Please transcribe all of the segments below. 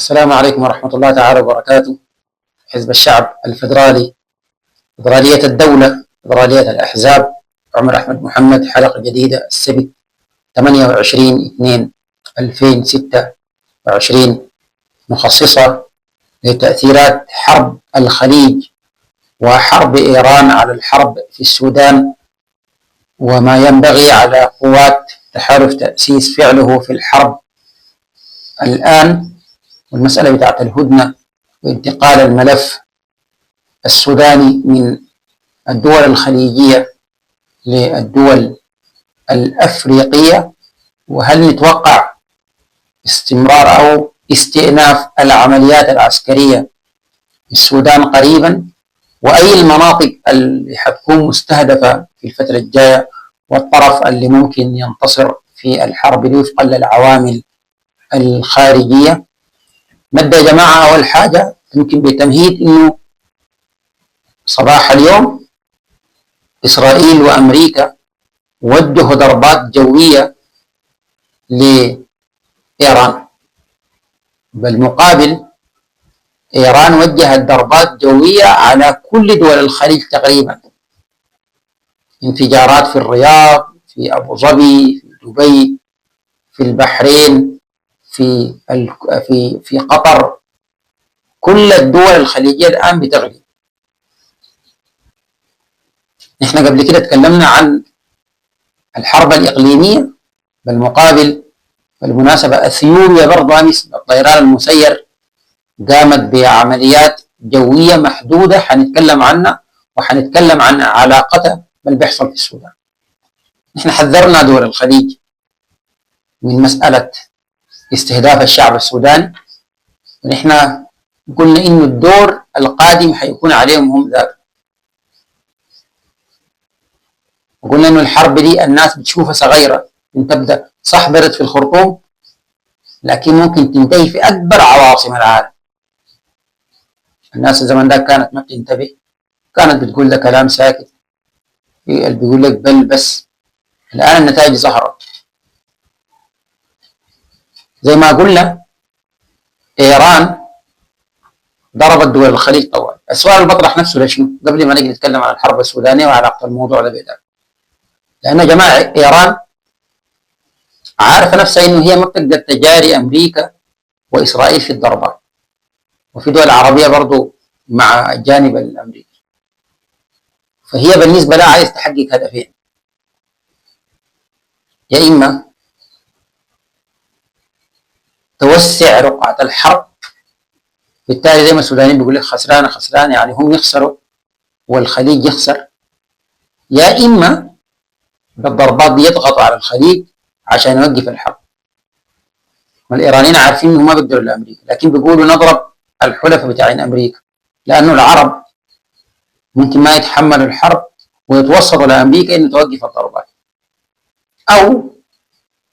السلام عليكم ورحمة الله تعالى وبركاته. حزب الشعب الفدرالي، فدرالية الدولة، فدرالية الأحزاب، عمر أحمد محمد، حلقة جديدة السبت 28/2/2026 مخصصة لتأثيرات حرب الخليج وحرب إيران على الحرب في السودان، وما ينبغي على قوات تحالف تأسيس فعله في الحرب الآن، والمسألة بتاعت الهدنة وانتقال الملف السوداني من الدول الخليجية للدول الأفريقية، وهل نتوقع استمرار أو استئناف العمليات العسكرية في السودان قريبا، وأي المناطق اللي حتكون مستهدفة في الفترة الجاية، والطرف اللي ممكن ينتصر في الحرب دي وفقا للعوامل الخارجية. نبدأ يا جماعة أول حاجة يمكن بتمهيد إنه صباح اليوم إسرائيل وأمريكا وجهوا ضربات جوية لإيران، بالمقابل إيران وجهت ضربات جوية على كل دول الخليج تقريبا، انفجارات في الرياض، في أبو ظبي، في دبي، في البحرين، في قطر. كل الدول الخليجية الآن بتغلي. نحن قبل كده تكلمنا عن الحرب الإقليمية، بالمقابل بالمناسبة أثيوبيا برضه أمس بالطيران المسير قامت بعمليات جوية محدودة حنتكلم عنها، وحنتكلم عن علاقتها باللي بيحصل في السودان. نحن حذرنا دول الخليج من مسألة استهداف الشعب السوداني، ونحن قلنا إنه الدور القادم حيكون عليهم هم ذات، وقلنا إنه الحرب دي الناس بتشوفها صغيرة، إن تبدأ صح برد في الخرطوم، لكن ممكن تنتهي في أكبر عواصم العالم. الناس الزمن ده كانت ما بتنتبه، كانت بتقول ده كلام ساكت، اللي بيقول لك بل بس. الآن النتائج ظهرت. زي ما قلنا إيران ضربت دول الخليج طوال. السؤال اللي بطرح نفسه لشنو؟ قبل ما نجي نتكلم عن الحرب السودانية وعلاقة الموضوع ده بذلك، لأن يا جماعة إيران عارفة نفسها إنه هي ما بتقدر تجاري أمريكا وإسرائيل في الضربات، وفي دول عربية برضو مع الجانب الأمريكي، فهي بالنسبة لها عايز تحقق هدفين: يا إما توسع رقعة الحرب، بالتالي زي ما السودانيين بيقول لك خسرانة خسرانة، يعني هم يخسروا والخليج يخسر، يا إما بالضربات دي يضغطوا على الخليج عشان يوقف الحرب. والإيرانيين عارفين إنهم ما بيقدروا لأمريكا، لكن بيقولوا نضرب الحلفاء بتاعين أمريكا، لأنه العرب ممكن ما يتحملوا الحرب ويتوسطوا لأمريكا إنه توقف الضربات، أو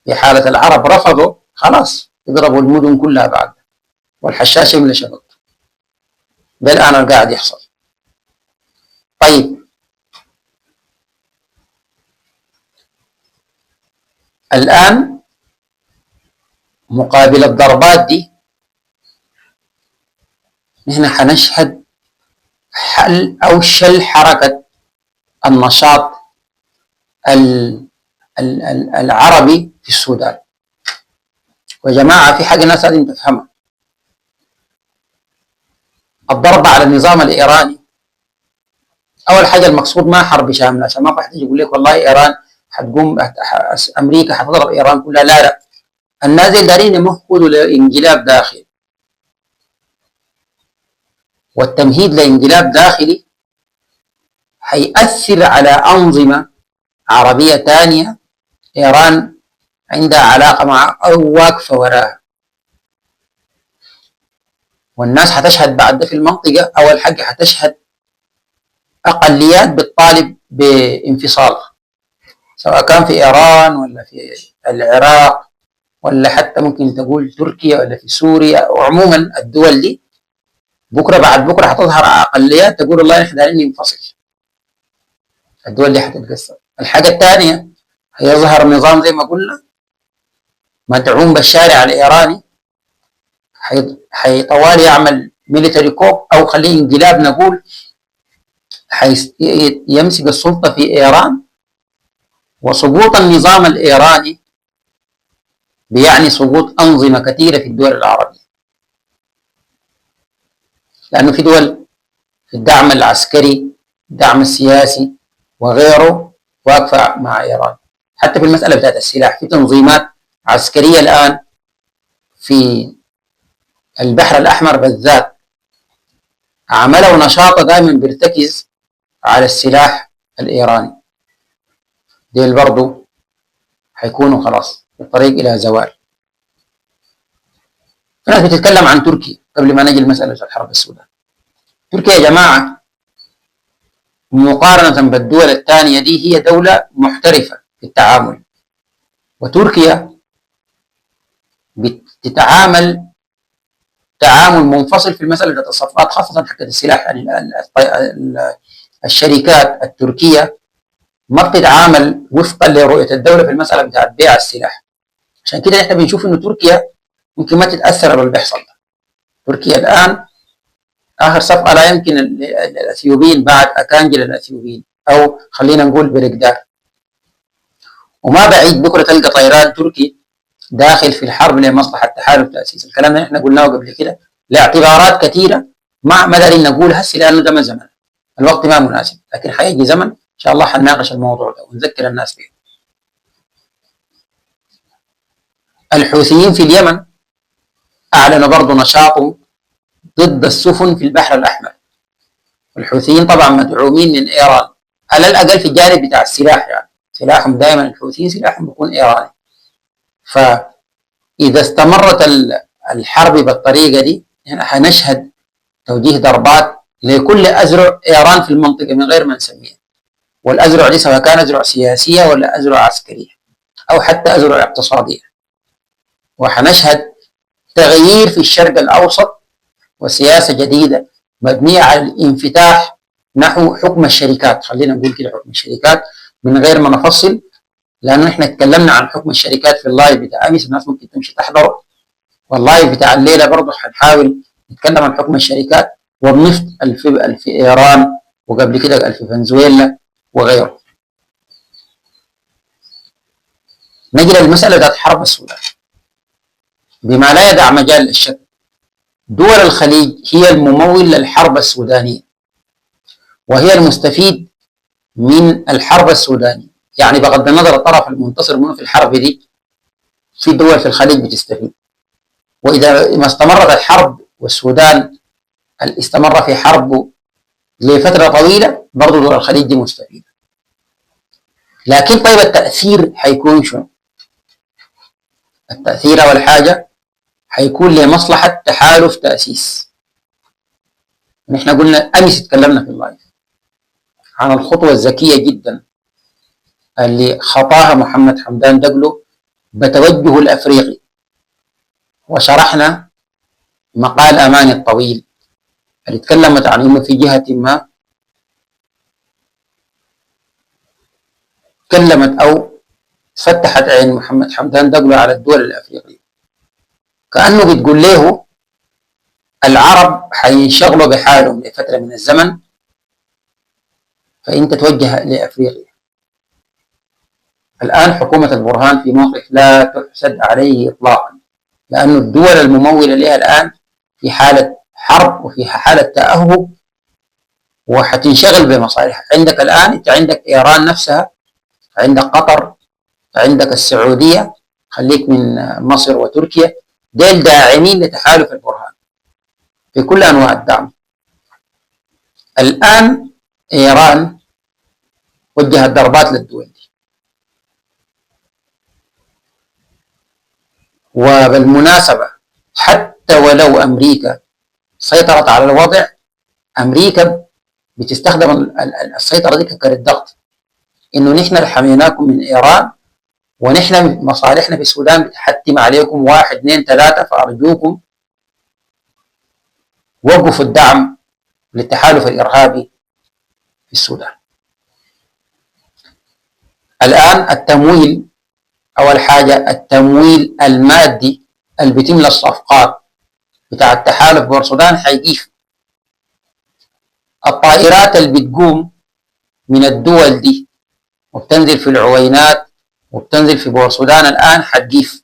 في حالة العرب رفضوا خلاص يضربوا المدن كلها بعد، والحشاش يملى شبكته. ده الآن اللي قاعد يحصل. طيب الآن مقابل الضربات دي نحن حنشهد حل أو شل حركة النشاط العربي في السودان. ويا جماعة في حاجة الناس لازم تفهمها: الضربة على النظام الإيراني أول حاجة المقصود ما حرب شاملة، عشان ما واحد يقول لك والله إيران حتقوم أمريكا حتضرب إيران كلها، لا لا، الناس اللي دارين يمهدوا لانقلاب داخلي، والتمهيد لانقلاب داخلي حيأثر على أنظمة عربية تانية إيران عندها علاقة مع أو واقفة وراها، والناس حتشهد بعد ده في المنطقة. أول حاجة حتشهد أقليات بتطالب بانفصال، سواء كان في إيران ولا في العراق ولا حتى ممكن تقول تركيا ولا في سوريا، وعموما الدول دي بكرة بعد بكرة حتظهر أقليات تقول والله نحن دايرين ننفصل. الدول دي حتتقسم. الحاجة الثانية هيظهر نظام زي ما قلنا مدعوم بالشارع الإيراني، حيطوال يعمل ميليتري كوب أو خليه انقلاب نقول، يمسك السلطة في إيران. وسقوط النظام الإيراني بيعني سقوط أنظمة كثيرة في الدول العربية، لأنه في دول في الدعم العسكري، الدعم السياسي وغيره واقفة مع إيران. حتى في المسألة بتاعت السلاح في تنظيمات عسكرية الآن في البحر الأحمر بالذات عملوا نشاط دائما بيرتكز على السلاح الإيراني. ديل برضو حيكونوا خلاص في الطريق إلى زوال. في ناس بتتكلم عن تركيا قبل ما نجي لمسألة الحرب السودان. تركيا يا جماعة مقارنة بالدول الثانية دي هي دولة محترفة في التعامل، وتركيا بتتعامل تعامل منفصل في المسألة الصفقات، خاصة حتى السلاح. يعني الشركات التركية ما بتتعامل وفقا لرؤية الدولة في المسألة بتاعت بيع السلاح. عشان كده احنا بنشوف انه تركيا ممكن ما تتأثر باللي بيحصل ده. تركيا الآن آخر صفقة لا يمكن الأثيوبيين بعد أكانجل الأثيوبيين، أو خلينا نقول برقدار، وما بعيد بكرة تلقى طيران تركي داخل في الحرب لمصلحة تحالف تأسيس. الكلام ده احنا قلناه قبل كده لاعتبارات كثيرة ما دارين نقول هسه لأنه ده ما زمن، الوقت ما مناسب، لكن حيجي زمن إن شاء الله حنناقش الموضوع ده ونذكر الناس به. الحوثيين في اليمن أعلنوا برضو نشاطهم ضد السفن في البحر الأحمر. الحوثيين طبعا مدعومين من إيران على الأقل في الجانب بتاع السلاح، يعني سلاحهم دائما الحوثيين سلاحهم بيكون إيراني. فإذا استمرت الحرب بالطريقة دي يعني حنشهد توجيه ضربات لكل أزرع إيران في المنطقة من غير ما نسميها، والأزرع دي سواء كان أزرع سياسية ولا أزرع عسكرية أو حتى أزرع اقتصادية. وحنشهد تغيير في الشرق الأوسط وسياسة جديدة مبنية على الانفتاح نحو حكم الشركات. خلينا نقول كده حكم الشركات من غير ما نفصل، لأنه احنا اتكلمنا عن حكم الشركات في اللايف بتاع أمس، الناس ممكن تمشي تحضره، واللايف بتاع الليلة برضه حنحاول نتكلم عن حكم الشركات والنفط في إيران وقبل كده في فنزويلا وغيره. نجي للمسألة ذات حرب السودان بما لا يدع مجال للشك. دول الخليج هي الممول للحرب السودانية وهي المستفيد من الحرب السودانية، يعني بغض النظر الطرف المنتصر منه في الحرب دي، في دول في الخليج بتستفيد. وإذا ما استمرت الحرب والسودان استمر في حربه لفترة طويلة برضو دول الخليج دي مستفيدة. لكن طيب التأثير حيكون شنو؟ التأثير أول حاجة حيكون لمصلحة تحالف تأسيس. نحن قلنا أمس تكلمنا في اللايف عن الخطوة الذكية جدا اللي خطاها محمد حمدان دقلو بتوجهه الأفريقي، وشرحنا مقال أماني الطويل اللي تكلمت عن أنه في جهة ما تكلمت أو فتحت عين محمد حمدان دقلو على الدول الأفريقية، كأنه بتقول له العرب حينشغلوا بحالهم لفترة من الزمن فأنت توجه لأفريقيا. الآن حكومة البرهان في موقف لا تحسد عليه إطلاقا، لأن الدول الممولة لها الآن في حالة حرب وفي حالة تأهب وحتنشغل بمصالحها. عندك الآن أنت عندك إيران نفسها، عندك قطر، عندك السعودية، خليك من مصر وتركيا، ديل داعمين لتحالف البرهان في كل أنواع الدعم. الآن إيران وجهت ضربات للدول دي، وبالمناسبة حتى ولو أمريكا سيطرت على الوضع، أمريكا بتستخدم السيطرة دي ككرة ضغط، إنه نحن حميناكم من إيران ونحن مصالحنا في السودان بتحتم عليكم 1 2 3، فأرجوكم وقفوا الدعم للتحالف الإرهابي في السودان. الآن التمويل، أول حاجة التمويل المادي اللي بيتم للصفقات بتاع التحالف بور السودان حيقيف. الطائرات اللي بتقوم من الدول دي وبتنزل في العوينات وبتنزل في بور السودان الآن حتقيف.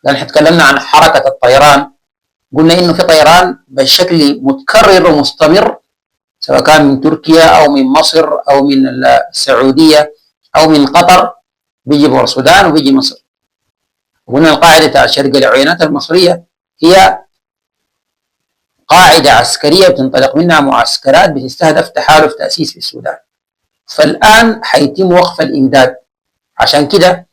لأن احنا تكلمنا عن حركة الطيران، قلنا إنه في طيران بشكل متكرر ومستمر، سواء كان من تركيا أو من مصر أو من السعودية أو من قطر، بيجي بور السودان وبيجي مصر. وقلنا القاعدة بتاع شرق العوينات المصرية هي قاعدة عسكرية بتنطلق منها معسكرات بتستهدف تحالف تأسيس في السودان. فالآن حيتم وقف الإمداد. عشان كده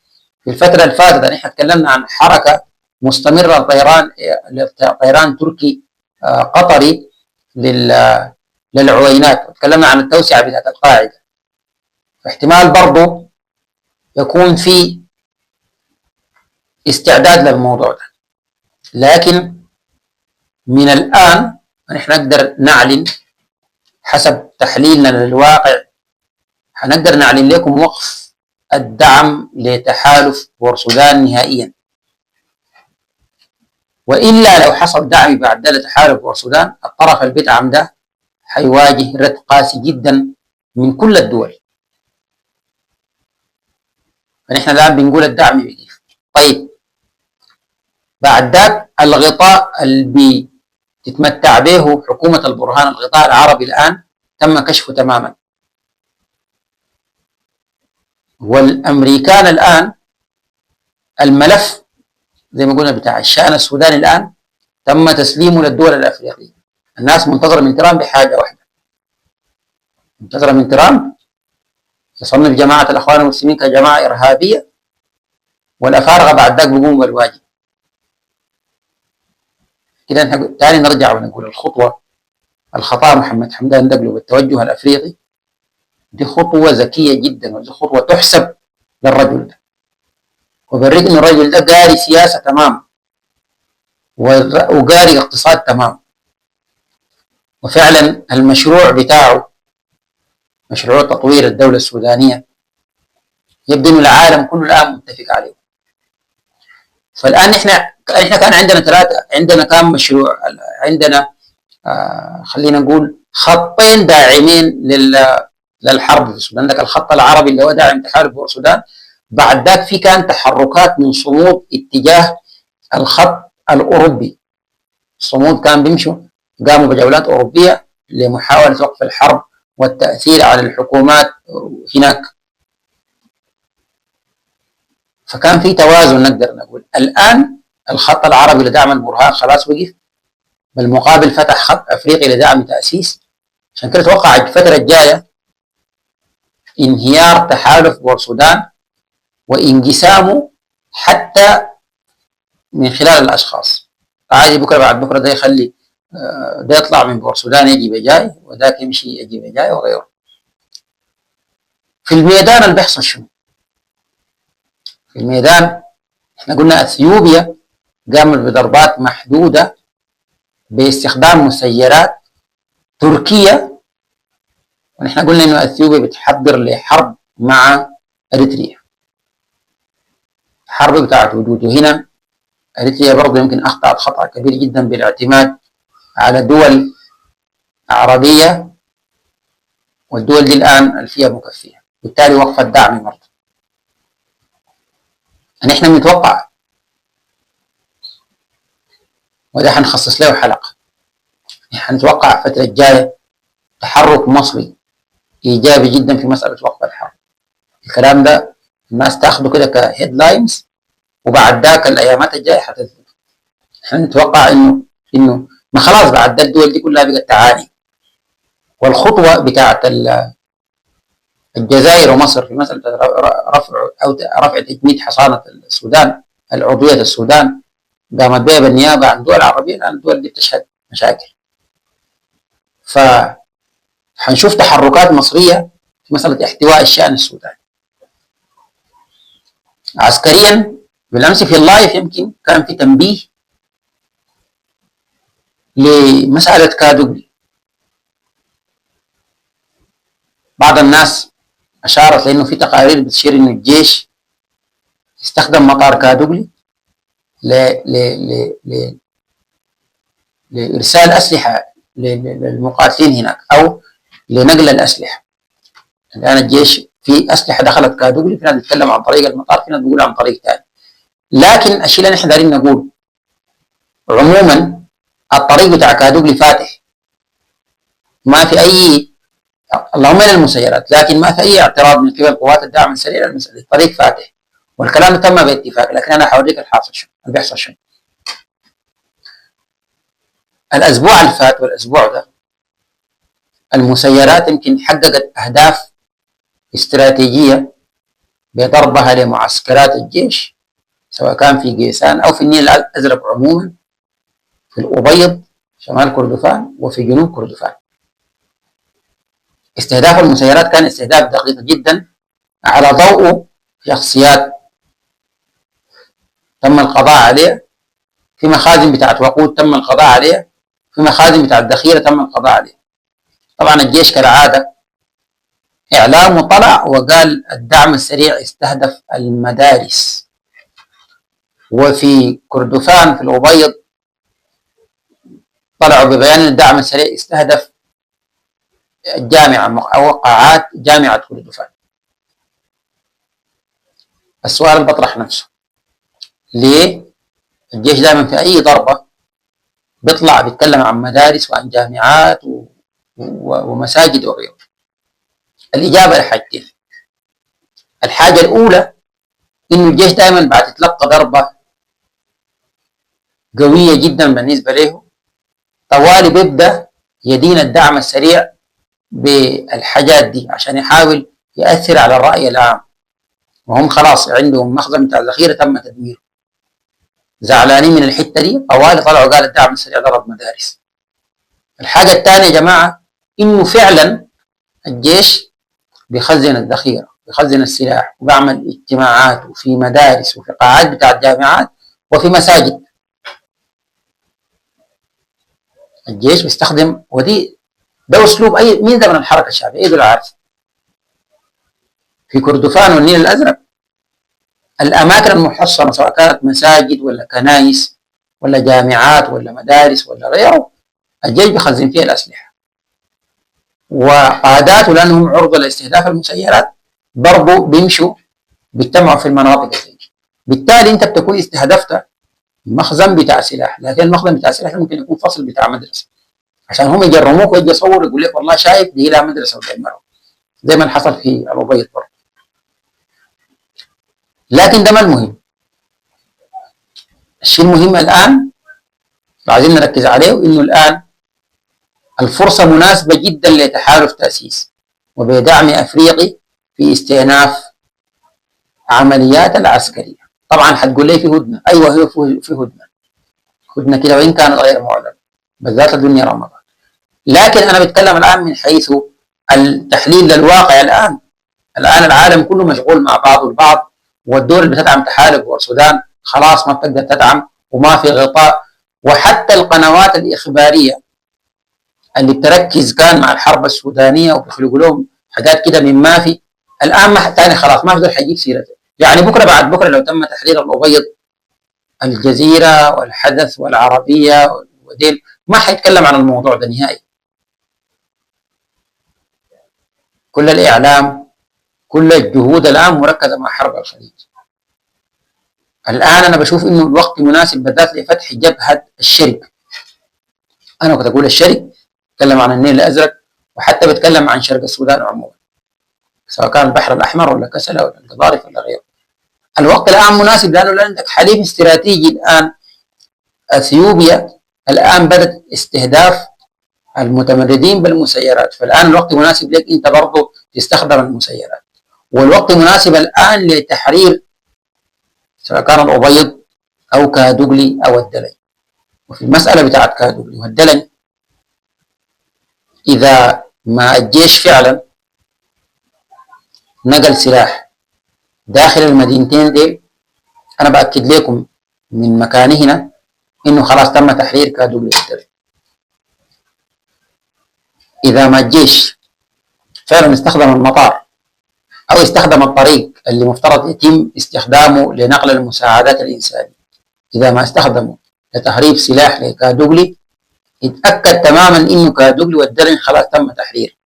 في الفترة اللي فاتت احنا تكلمنا عن حركة مستمرة طيران تركي قطري للعوينات، وتكلمنا عن التوسعة بتاعت القاعدة. فاحتمال برضه يكون في استعداد للموضوع ده، لكن من الآن نحن نقدر نعلن حسب تحليلنا للواقع، حنقدر نعلن لكم وقف الدعم لتحالف بور السودان نهائيا. وإلا لو حصل دعم بعد ذلك لتحالف بور السودان، الطرف اللي بيدعم ده حيواجه رد قاسي جدا من كل الدول. فنحن الآن بنقول الدعم بيقف. طيب بعد ذاك الغطاء اللي تتمتع به حكومة البرهان، الغطاء العربي الآن تم كشفه تماما. والأمريكان الآن الملف زي ما قلنا بتاع الشأن السوداني الآن تم تسليمه للدول الأفريقية. الناس منتظرة من ترامب بحاجة واحدة، منتظرة من ترامب يصنف جماعة الأخوان المسلمين كجماعة إرهابية، والأفارقة بعد ذاك بيقوموا بالواجب. كده تاني نرجع ونقول الخطأ محمد حمدان دقلو بالتوجه الأفريقي دي خطوة ذكية جدا، ودي خطوة تحسب للرجل ده، وبريك إن الرجل ده قاري سياسة تمام وقاري اقتصاد تمام. وفعلا المشروع بتاعه مشروع تطوير الدولة السودانية يبدو أن العالم كله الآن متفق عليه. فالآن احنا كان عندنا كم مشروع، عندنا خلينا نقول خطين داعمين للحرب في السودان. عندك الخط العربي اللي هو داعم تحالف بور السودان، بعد ذاك في كان تحركات من صمود اتجاه الخط الأوروبي. الصمود كان بيمشوا، قاموا بجولات أوروبية لمحاولة وقف الحرب والتأثير على الحكومات هناك. فكان في توازن نقدر نقول. الآن الخط العربي لدعم البرهان خلاص وقف، بالمقابل فتح خط أفريقي لدعم تأسيس. عشان كده أتوقع الفترة الجاية انهيار تحالف بور السودان وانقسامه حتى من خلال الأشخاص. عادي بكرة بعد بكرة ده يخلي ده يطلع من بور السودان يجي بجاي، وذاك يمشي يجي بجاي وغيره. في الميدان اللي بيحصل شنو؟ في الميدان احنا قلنا اثيوبيا قامت بضربات محدودة باستخدام مسيرات تركية، ونحن قلنا انه اثيوبيا بتحضر لحرب مع اريتريا، حرب بتاعت وجوده هنا. اريتريا برضه يمكن اخطأت خطأ كبير جدا بالاعتماد على دول عربية، والدول دي الآن الفيها مكفية، بالتالي وقف الدعم برضه. نحن بنتوقع، وده حنخصص له حلقة، حنتوقع الفترة الجاية تحرك مصري إيجابي جدا في مسألة وقف الحرب. الكلام ده الناس تاخده كده كهيدلاينز، وبعد ذاك الأيامات الجاية حتثبت. حنتوقع إنه ما خلاص بعد ذاك الدول دي كلها بقت تعاني. والخطوة بتاعت الجزائر ومصر في مسألة رفع تجميد حصانة السودان، العضوية السودان، قامت بها بالنيابة عن دول عربية، لأن الدول دي بتشهد مشاكل. فحنشوف تحركات مصرية في مسألة احتواء الشأن السوداني عسكريا. بالأمس في اللايف يمكن كان في تنبيه لمسألة كادوغلي. بعض الناس أشارت لأنه في تقارير بتشير إنه الجيش استخدم مطار كادوغلي لإرسال أسلحة للمقاتلين هناك أو لنقل الأسلحة. الآن الجيش في أسلحة دخلت كادوغلي، في ناس بيتكلم عن طريق المطار، في ناس بيقول عن طريق ثاني. لكن الشيء اللي نحن دايرين نقول عموما الطريق بتاع كادوغلي فاتح، ما في أي، اللهم إلى المسيرات، لكن ما في أي اعتراض من قبل قوات الدعم السريع للمسألة. الطريق فاتح والكلام تم باتفاق، لكن أنا حوريك الحاصل شنو اللي بيحصل شنو. الأسبوع اللي فات والأسبوع ده المسيرات يمكن حققت أهداف استراتيجية بضربها لمعسكرات الجيش، سواء كان في جيسان أو في النيل الأزرق عموما، في الأبيض شمال كردفان وفي جنوب كردفان. استهداف المسيرات كان استهداف دقيق جدا على ضوء شخصيات تم القضاء عليها، في مخازن بتاعت وقود تم القضاء عليها، في مخازن بتاعت ذخيرة تم القضاء عليها. طبعا الجيش كالعادة إعلامه طلع وقال الدعم السريع استهدف المدارس، وفي كردفان في الأبيض طلعوا ببيان الدعم السريع استهدف الجامعة أو قاعات جامعة كردفان. السؤال بطرح نفسه، ليه الجيش دائما في أي ضربة بيطلع بيتكلم عن مدارس وعن جامعات ومساجد وغيره؟ الإجابة لحاجتين. الحاجة الأولى إنه الجيش دائما بعد يتلقى ضربة قوية جدا بالنسبة له طوالي بيبدأ يدين الدعم السريع بالحاجات دي عشان يحاول يأثر على الرأي العام، وهم خلاص عندهم مخزن بتاع الذخيرة تم تدميره، زعلانين من الحتة دي، طوالي طلعوا قال الدعم السريع ضرب مدارس. الحاجة الثانية يا جماعة إنه فعلا الجيش بيخزن الذخيرة، بيخزن السلاح، وبيعمل اجتماعات وفي مدارس وفي قاعات بتاعت جامعات وفي مساجد. الجيش بيستخدم، ودي ده اسلوب اي مين ده من الحركه الشعبيه، ايه دول عارف. في كردفان والنيل الازرق الاماكن المحصنه سواء كانت مساجد ولا كنائس ولا جامعات ولا مدارس ولا غيره، الجيش بيخزن فيها الاسلحه، وقاداته لانهم عرضه لاستهداف المسيرات برضه بيمشوا بيجتمعوا في المناطق دي. بالتالي انت بتكون استهدفت مخزن بتاع سلاح، لكن المخزن بتاع سلاح ممكن يكون فصل بتاع مدرسه عشان هم يجرموك ويجي يصور يقول لك والله شايف دي لها مدرسه ودمروا، زي ما حصل في الأبيض برضه. لكن ده ما المهم. الشيء المهم الآن عايزين نركز عليه انه الآن الفرصة مناسبة جدا لتحالف تأسيس وبدعم أفريقي في استئناف عمليات العسكرية. طبعا حتقول لي في هدنة، أيوة هي في هدنة كده وإن كانت غير معلنة بالذات الدنيا رمضان. لكن أنا بتكلم الآن من حيث التحليل للواقع. الآن العالم كله مشغول مع بعضه البعض، والدول اللي بتدعم تحالف والسودان خلاص ما بتقدر تدعم وما في غطاء، وحتى القنوات الإخبارية اللي بتركز كان مع الحرب السودانية وبيخلقوا لهم حاجات كده من ما في، الآن ما تاني خلاص ما في دول حيجيب سيرته. يعني بكرة بعد بكرة لو تم تحرير الأبيض الجزيرة والحدث والعربية وديل ما حيتكلم عن الموضوع ده نهائي. كل الإعلام كل الجهود الآن مركزة مع حرب الخليج. الآن أنا بشوف إنه الوقت مناسب بالذات لفتح جبهة الشرق. أنا كنت أقول الشرق بتكلم عن النيل الأزرق، وحتى بتكلم عن شرق السودان عموما سواء كان البحر الأحمر ولا كسلة ولا القضارف ولا غيره. الوقت الآن مناسب لأنه عندك حليف استراتيجي الآن. أثيوبيا الآن بدأت استهداف المتمردين بالمسيرات، فالآن الوقت مناسب لك أنت برضو تستخدم المسيرات، والوقت مناسب الآن لتحرير سواء كان الأبيض أو كادوغلي أو الدلن. وفي المسألة بتاعت كادوغلي والدلن إذا ما الجيش فعلا نقل سلاح داخل المدينتين دي، أنا بأكد لكم من مكاني هنا إنه خلاص تم تحرير كادوغلي والدلن. إذا ما الجيش فعلا استخدم المطار أو استخدم الطريق اللي مفترض يتم استخدامه لنقل المساعدات الإنسانية، إذا ما استخدموا لتهريب سلاح لكادوغلي، يتأكد تماما إنه كادوبلي والدرن خلاص تم تحرير،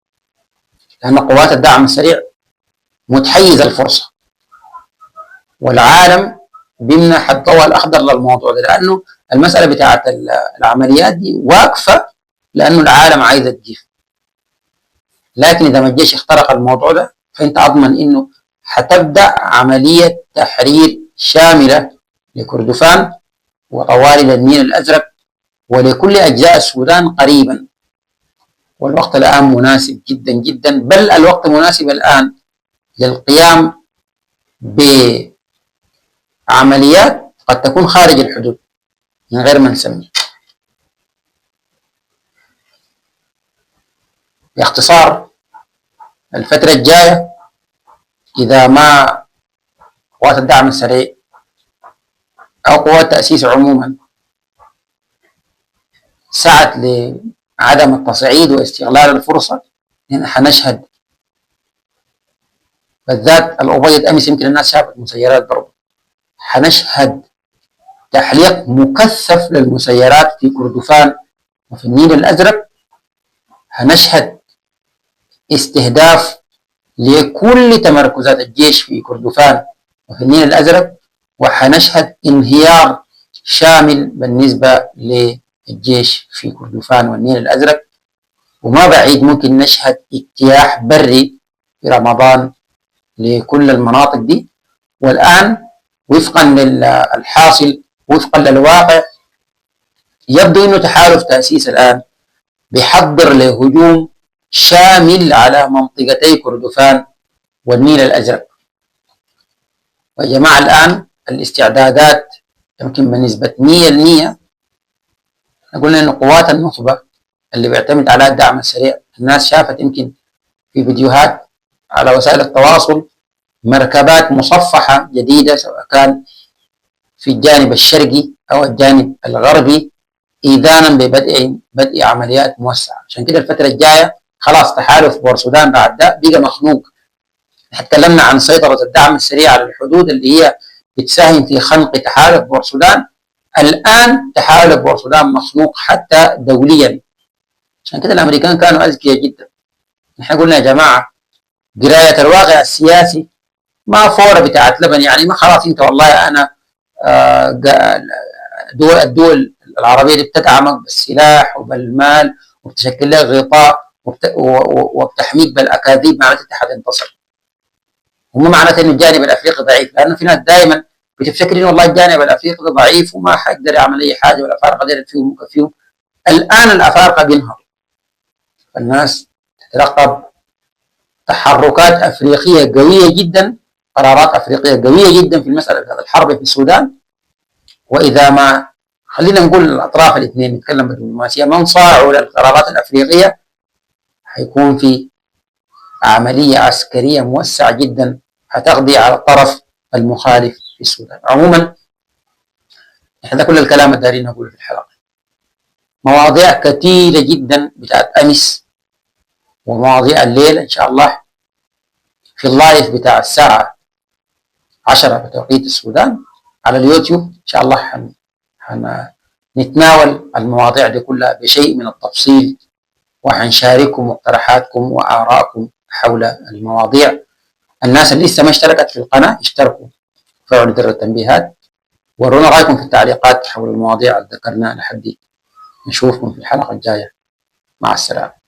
لأن قوات الدعم السريع متحيزة الفرصة، والعالم بيمنح الضوء الأخضر للموضوع ده، لأنه المسألة بتاعت العمليات دي واقفة لأنه العالم عايزة تجيف. لكن إذا ما الجيش اخترق الموضوع ده فأنت أضمن إنه حتبدأ عملية تحرير شاملة لكردفان وطوال النيل الأزرق ولكل أجزاء السودان قريبا. والوقت الآن مناسب جدا جدا، بل الوقت مناسب الآن للقيام بعمليات قد تكون خارج الحدود من غير ما نسمي. باختصار، الفترة الجاية إذا ما قوات الدعم السريع أو قوات التأسيس عموما سعت لعدم التصعيد واستغلال الفرصة، حنشهد بالذات الأبيض. أمس يمكن الناس شافت مسيرات برضه، حنشهد تحليق مكثف للمسيرات في كردفان وفي النيل الأزرق، هنشهد استهداف لكل تمركزات الجيش في كردفان وفي النيل الأزرق، وحنشهد انهيار شامل بالنسبة للجيش في كردفان والنيل الأزرق. وما بعيد ممكن نشهد اجتياح بري في رمضان لكل المناطق دي. والآن وفقا للحاصل وفقا للواقع يبدو أنه تحالف تأسيس الآن بيحضر لهجوم شامل على منطقتي كردفان والنيل الأزرق. ويا جماعة الآن الاستعدادات يمكن بنسبة 100%. قلنا أن قوات النخبة اللي بيعتمد على الدعم السريع، الناس شافت يمكن في فيديوهات على وسائل التواصل مركبات مصفحة جديدة سواء كان في الجانب الشرقي أو الجانب الغربي إذانا ببدء عمليات موسعة. عشان كده الفترة الجاية خلاص تحالف بورسودان بعد ده بقى مخنوق. تكلمنا عن سيطرة الدعم السريع على الحدود اللي هي بتساهم في خنق تحالف بورسودان، الآن تحالف بورسودان مخنوق حتى دوليا. عشان كده الأمريكان كانوا أذكياء جدا. نحن قلنا يا جماعة قراية الواقع السياسي ما فورة بتاعت لبن، يعني ما خلاص انت والله انا الدول العربية دي بتدعمك بالسلاح وبالمال وبتشكل لك غطاء وبتحميك بالاكاذيب معناتها انت حتنتصر. وما معناته ان الجانب الافريقي ضعيف، لانه في ناس دائما بتفتكر والله الجانب الافريقي ضعيف وما حيقدر يعمل اي حاجه والافارقه دول فيهم وكفيهم. الان الافارقه بينهضوا، الناس تترقب تحركات افريقيه قويه جدا، قرارات افريقيه قويه جدا في المساله بتاعت الحرب في السودان. واذا ما خلينا نقول الاطراف الاثنين نتكلم بالدبلوماسيه ما انصاعوا للقرارات الافريقيه، حيكون في عمليه عسكريه موسعه جدا حتقضي على الطرف المخالف في السودان. عموما هذا كل الكلام اللي دارين نقوله في الحلقه. مواضيع كثيره جدا بتاعت امس ومواضيع الليل ان شاء الله في اللايف بتاع الساعه 10 بتوقيت السودان على اليوتيوب ان شاء الله نتناول المواضيع دي كلها بشيء من التفصيل، وحنشارككم مقترحاتكم وآرائكم حول المواضيع. الناس اللي لسه ما اشتركت في القناة اشتركوا وفعلوا زر التنبيهات، ورونا رأيكم في التعليقات حول المواضيع اللي ذكرناها لحد نشوفكم في الحلقة الجاية. مع السلامة.